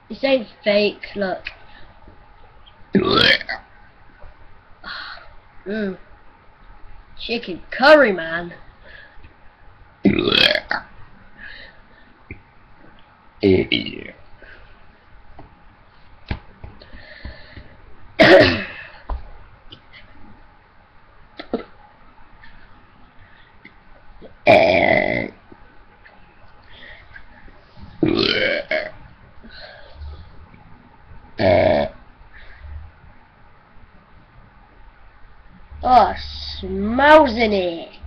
This ain't fake, look. Chicken curry, man. Oh, smells in it.